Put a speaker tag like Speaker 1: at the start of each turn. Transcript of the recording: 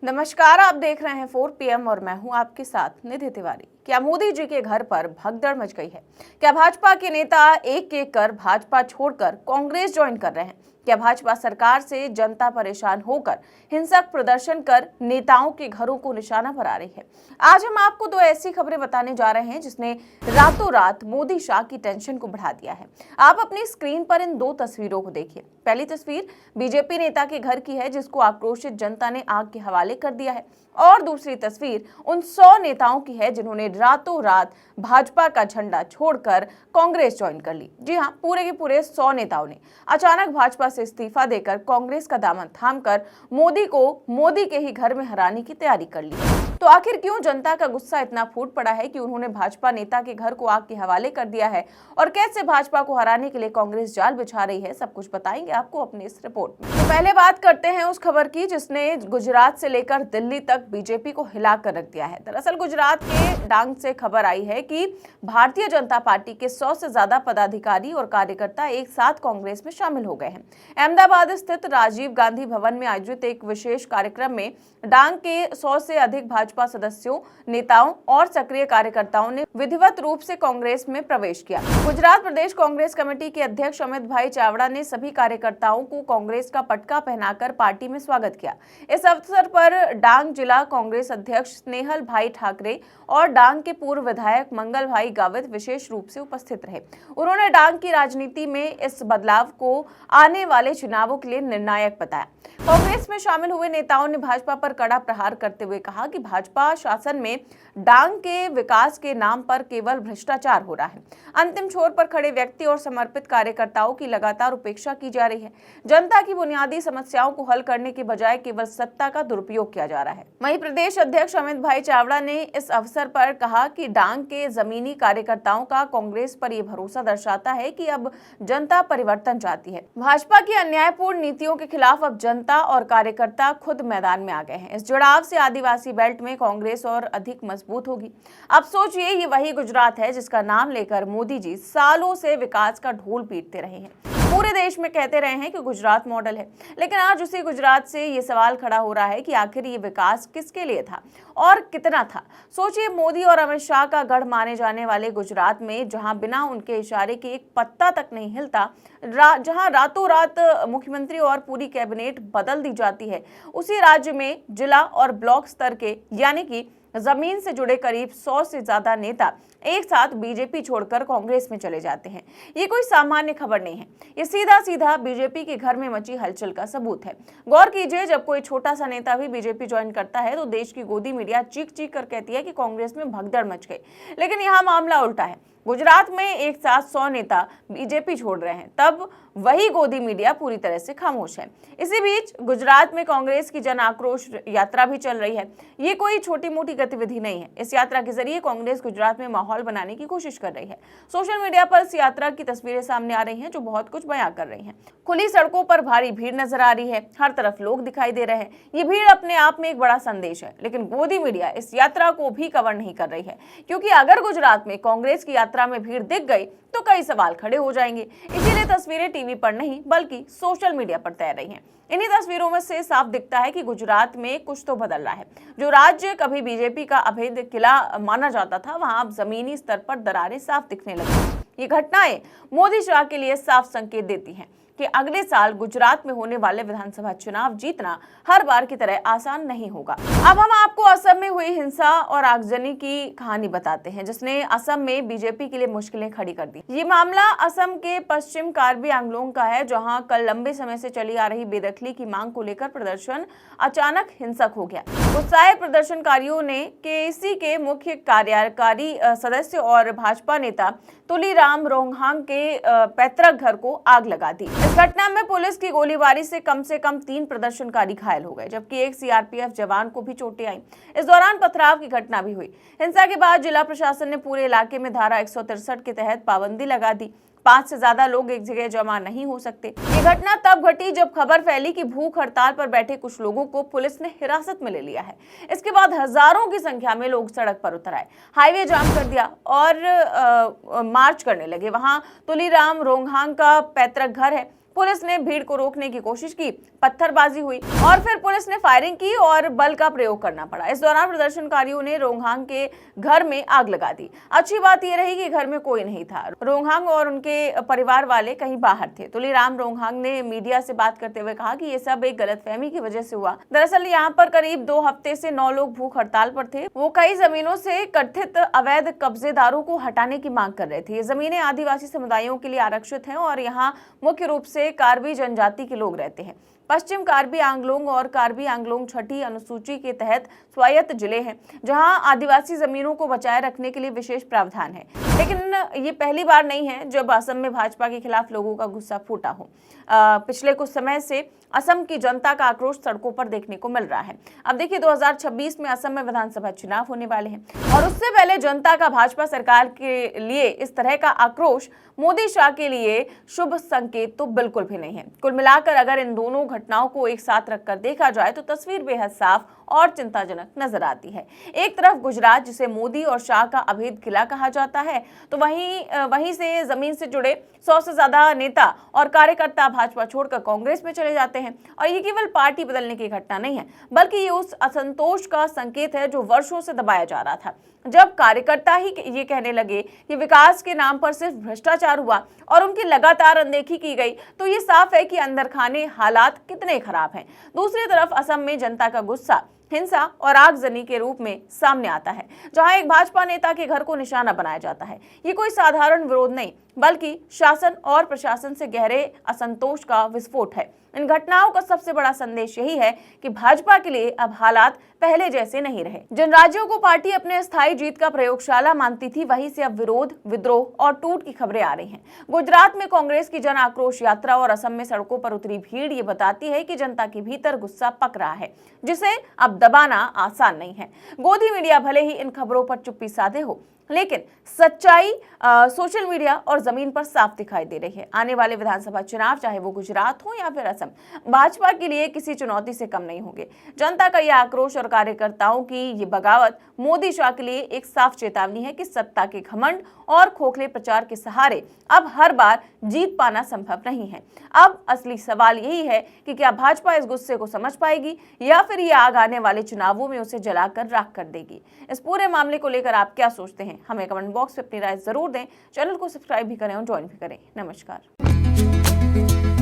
Speaker 1: नमस्कार, आप देख रहे हैं 4 PM और मैं हूं आपके साथ निधि तिवारी। क्या मोदी जी के घर पर भगदड़ मच गई है? क्या भाजपा के नेता एक एक कर भाजपा छोड़कर कांग्रेस ज्वाइन कर रहे हैं? क्या भाजपा सरकार से जनता परेशान होकर हिंसक प्रदर्शन कर नेताओं के घरों को निशाना पर आ रही है? आज हम आपको दो ऐसी खबरें बताने जा रहे हैं जिसने रातों रात मोदी शाह की टेंशन को बढ़ा दिया है। आप अपनी स्क्रीन पर इन दो तस्वीरों को देखिए। पहली तस्वीर बीजेपी नेता के घर की है जिसको आक्रोशित जनता ने आग के हवाले कर दिया है, और दूसरी तस्वीर उन 100 नेताओं की है जिन्होंने रातों रात भाजपा का झंडा छोड़कर कांग्रेस ज्वाइन कर ली। जी हां, पूरे के पूरे 100 नेताओं ने अचानक भाजपा से इस्तीफा देकर कांग्रेस का दामन थामकर मोदी को मोदी के ही घर में हराने की तैयारी कर ली। तो आखिर क्यों जनता का गुस्सा इतना फूट पड़ा है कि उन्होंने भाजपा नेता के घर को आग के हवाले कर दिया है, और कैसे भाजपा को हराने के लिए कांग्रेस जाल बिछा रही है, सब कुछ बताएंगे आपको अपनी इस रिपोर्ट में। तो पहले बात करते हैं उस खबर की जिसने गुजरात से लेकर दिल्ली तक बीजेपी को हिला कर रख दिया है। दरअसल गुजरात के डांग से खबर आई है कि भारतीय जनता पार्टी के 100 से ज्यादा पदाधिकारी और कार्यकर्ता एक साथ कांग्रेस में शामिल हो गए हैं। अहमदाबाद स्थित राजीव गांधी भवन में आयोजित एक विशेष कार्यक्रम में डांग के 100 से अधिक भाजपा सदस्यों, नेताओं और सक्रिय कार्यकर्ताओं ने विधिवत रूप से कांग्रेस में प्रवेश किया। गुजरात प्रदेश कांग्रेस कमेटी के अध्यक्ष अमित भाई चावड़ा ने सभी कार्यकर्ताओं को कांग्रेस का पटका पहनाकर पार्टी में स्वागत किया। इस अवसर पर डांग जिला कांग्रेस अध्यक्ष स्नेहल भाई ठाकरे और डांग के पूर्व विधायक मंगल भाई गावित विशेष रूप से उपस्थित रहे। उन्होंने डांग की राजनीति में इस बदलाव को आने वाले चुनावों के लिए निर्णायक बताया। कांग्रेस में शामिल हुए नेताओं ने भाजपा पर कड़ा प्रहार करते हुए कहा कि भाजपा शासन में डांग के विकास के नाम पर केवल भ्रष्टाचार हो रहा है। अंतिम छोर पर खड़े व्यक्ति और समर्पित कार्यकर्ताओं की लगातार उपेक्षा की जा रही है। जनता की बुनियादी समस्याओं को हल करने के बजाय केवल सत्ता का दुरुपयोग किया जा रहा है। वहीं प्रदेश अध्यक्ष अमित भाई चावड़ा ने इस अवसर पर कहा कि डांग के जमीनी कार्यकर्ताओं का कांग्रेस पर यह भरोसा दर्शाता है कि अब जनता परिवर्तन चाहती है। भाजपा की अन्यायपूर्ण नीतियों के खिलाफ अब जनता और कार्यकर्ता खुद मैदान में आ गए हैं। इस जुड़ाव से आदिवासी बेल्ट में कांग्रेस और अधिक मजबूत होगी। अब सोचिए, ये वही गुजरात है जिसका नाम लेकर मोदी जी सालों से विकास का ढोल पीटते रहे हैं। पूरे देश में कहते रहे हैं कि गुजरात मॉडल है, लेकिन आज उसी गुजरात से ये सवाल खड़ा हो रहा है कि आखिर ये विकास किसके लिए था और कितना था। सोचिए, मोदी और अमित शाह का गढ़ माने जाने वाले गुजरात में जहां बिना उनके इशारे के एक पत्ता तक नहीं हिलता, जहां रातों रात मुख्यमंत्री और पूरी कैबिनेट बदल दी जाती है, उसी राज्य में जिला और ब्लॉक स्तर के यानी कि जमीन से जुड़े करीब 100 से ज्यादा नेता एक साथ बीजेपी छोड़कर कांग्रेस में चले जाते हैं। ये कोई सामान्य खबर नहीं है, ये सीधा सीधा बीजेपी के घर में मची हलचल का सबूत है। गौर कीजिए, जब कोई छोटा सा नेता भी बीजेपी ज्वाइन करता है तो देश की गोदी मीडिया चीख चीख कर कहती है कि कांग्रेस में भगदड़ मच गई। लेकिन यहाँ मामला उल्टा है। गुजरात में एक साथ 100 नेता बीजेपी छोड़ रहे हैं, तब वही गोदी मीडिया पूरी तरह से खामोश है। इसी बीच गुजरात में कांग्रेस की जन आक्रोश यात्रा भी चल रही है। ये कोई छोटी मोटी गतिविधि नहीं है। इस यात्रा के जरिए कांग्रेस गुजरात में माहौल बनाने की कोशिश कर रही है। सोशल मीडिया पर इस यात्रा की तस्वीरें सामने आ रही हैं जो बहुत कुछ बयां कर रही हैं। खुली सड़कों पर भारी भीड़ नजर आ रही है, हर तरफ लोग दिखाई दे रहे हैं। ये भीड़ अपने आप में एक बड़ा संदेश है, लेकिन गोदी मीडिया इस यात्रा को भी कवर नहीं कर रही है, क्योंकि अगर गुजरात में कांग्रेस की यात्रा में भीड़ दिख गई तो कई सवाल खड़े हो जाएंगे। इसीलिए तस्वीरें टीवी पर नहीं बल्कि सोशल मीडिया पर तैर रही हैं। इन्हीं तस्वीरों में से साफ दिखता है कि गुजरात में कुछ तो बदल रहा है। जो राज्य कभी बीजेपी का अभेद्य किला माना जाता था, वहां अब जमीनी स्तर पर दरारें साफ दिखने लगी। ये घटनाएं मोदी शाह के लिए साफ संकेत देती हैं कि अगले साल गुजरात में होने वाले विधानसभा चुनाव जीतना हर बार की तरह आसान नहीं होगा। अब हम आपको असम में हुई हिंसा और आगजनी की कहानी बताते हैं जिसने असम में बीजेपी के लिए मुश्किलें खड़ी कर दी। ये मामला असम के पश्चिम कार्बी आंगलोंग का है, जहां कल लंबे समय से चली आ रही बेदखली की मांग को लेकर प्रदर्शन अचानक हिंसक हो गया। गुस्साए प्रदर्शनकारियों ने केसी के मुख्य कार्यकारी सदस्य और भाजपा नेता तुलीराम रोंगहांग के पैतृक घर को आग लगा दी। इस घटना में पुलिस की गोलीबारी से कम 3 प्रदर्शनकारी घायल हो गए, जबकि एक सीआरपीएफ जवान को भी चोटें आईं। इस दौरान पथराव की घटना भी हुई। हिंसा के बाद जिला प्रशासन ने पूरे इलाके में धारा 163 के तहत पाबंदी लगा दी। 5 से ज्यादा लोग एक जगह जमा नहीं हो सकते। ये घटना तब घटी जब खबर फैली कि भूख हड़ताल पर बैठे कुछ लोगों को पुलिस ने हिरासत में ले लिया है। इसके बाद हजारों की संख्या में लोग सड़क पर उतर आए, हाईवे जाम कर दिया और मार्च करने लगे। वहां तुलीराम रोंगहांग का पैतृक घर है। पुलिस ने भीड़ को रोकने की कोशिश की, पत्थरबाजी हुई और फिर पुलिस ने फायरिंग की और बल का प्रयोग करना पड़ा। इस दौरान प्रदर्शनकारियों ने रोंगहांग के घर में आग लगा दी। अच्छी बात यह रही कि घर में कोई नहीं था। रोंगहांग और उनके परिवार वाले कहीं बाहर थे। तुलीराम रोंगहांग ने मीडिया से बात करते हुए कहा कि ये सब एक गलतफहमी की वजह से हुआ। दरअसल यहाँ पर करीब 2 हफ्ते से 9 लोग भूख हड़ताल पर थे। वो कई जमीनों से कथित अवैध कब्जेदारों को हटाने की मांग कर रहे थे। ये जमीनें आदिवासी समुदायों के लिए आरक्षित हैं और यहाँ मुख्य रूप से कार्बी जनजाति के लोग रहते हैं। पश्चिम कार्बी आंगलोंग और कार्बी आंगलोंग छठी अनुसूची के तहत स्वायत्त जिले हैं, जहां आदिवासी जमीनों को बचाए रखने के लिए विशेष प्रावधान है। लेकिन ये पहली बार नहीं है जब असम में भाजपा के खिलाफ लोगों का गुस्सा फूटा हो। पिछले कुछ समय से असम की जनता का आक्रोश सड़कों पर देखने को मिल रहा है। अब देखिए 2026 में असम में विधानसभा चुनाव होने वाले हैं और उससे पहले जनता का भाजपा सरकार के लिए इस तरह का आक्रोश मोदी शाह के लिए शुभ संकेत तो बिल्कुल भी नहीं है। कुल मिलाकर अगर इन दोनों घटनाओं को एक साथ रखकर देखा जाए तो तस्वीर बेहद साफ और चिंताजनक नजर आती है। एक तरफ गुजरात, जिसे मोदी और शाह का अभेद किला कहा जाता है, तो वहीं से जमीन से जुड़े 100 से ज्यादा नेता और कार्यकर्ता भाजपा छोड़कर कांग्रेस में चले जाते हैं। और ये केवल पार्टी बदलने की घटना नहीं है, बल्कि ये उस असंतोष का संकेत है जो वर्षों से दबाया जा रहा था। जब कार्यकर्ता ही ये कहने लगे कि विकास के नाम पर सिर्फ भ्रष्टाचार हुआ और उनकी लगातार अनदेखी की गई, तो ये साफ है कि अंदर खाने हालात कितने खराब हैं। दूसरी तरफ असम में जनता का गुस्सा हिंसा और आगजनी के रूप में सामने आता है, जहां एक भाजपा नेता के घर को निशाना बनाया जाता है। ये कोई साधारण विरोध नहीं, बल्कि शासन और प्रशासन से गहरे असंतोष का विस्फोट है। इन घटनाओं का सबसे बड़ा संदेश यही है कि भाजपा के लिए अब हालात पहले जैसे नहीं रहे। जिन राज्यों को पार्टी अपने स्थायी जीत का प्रयोगशाला मानती थी, वहीं से अब विरोध, विद्रोह और टूट की खबरें आ रही हैं। गुजरात में कांग्रेस की जन आक्रोश यात्रा और असम में सड़कों पर उतरी भीड़ ये बताती है कि जनता के भीतर गुस्सा पक रहा है, जिसे अब दबाना आसान नहीं है। गोदी मीडिया भले ही इन खबरों पर चुप्पी साधे हो, लेकिन सच्चाई सोशल मीडिया और जमीन पर साफ दिखाई दे रही है। आने वाले विधानसभा चुनाव, चाहे वो गुजरात हो या फिर असम, भाजपा के लिए किसी चुनौती से कम नहीं होंगे। जनता का यह आक्रोश और कार्यकर्ताओं की ये बगावत मोदी शाह के लिए एक साफ चेतावनी है कि सत्ता के घमंड और खोखले प्रचार के सहारे अब हर बार जीत पाना संभव नहीं है। अब असली सवाल यही है कि क्या भाजपा इस गुस्से को समझ पाएगी या फिर ये आग आने वाले चुनावों में उसे जलाकर राख कर देगी। इस पूरे मामले को लेकर आप क्या सोचते हैं, हमें कमेंट बॉक्स में अपनी राय जरूर दें। चैनल को सब्सक्राइब भी करें और ज्वाइन भी करें। नमस्कार।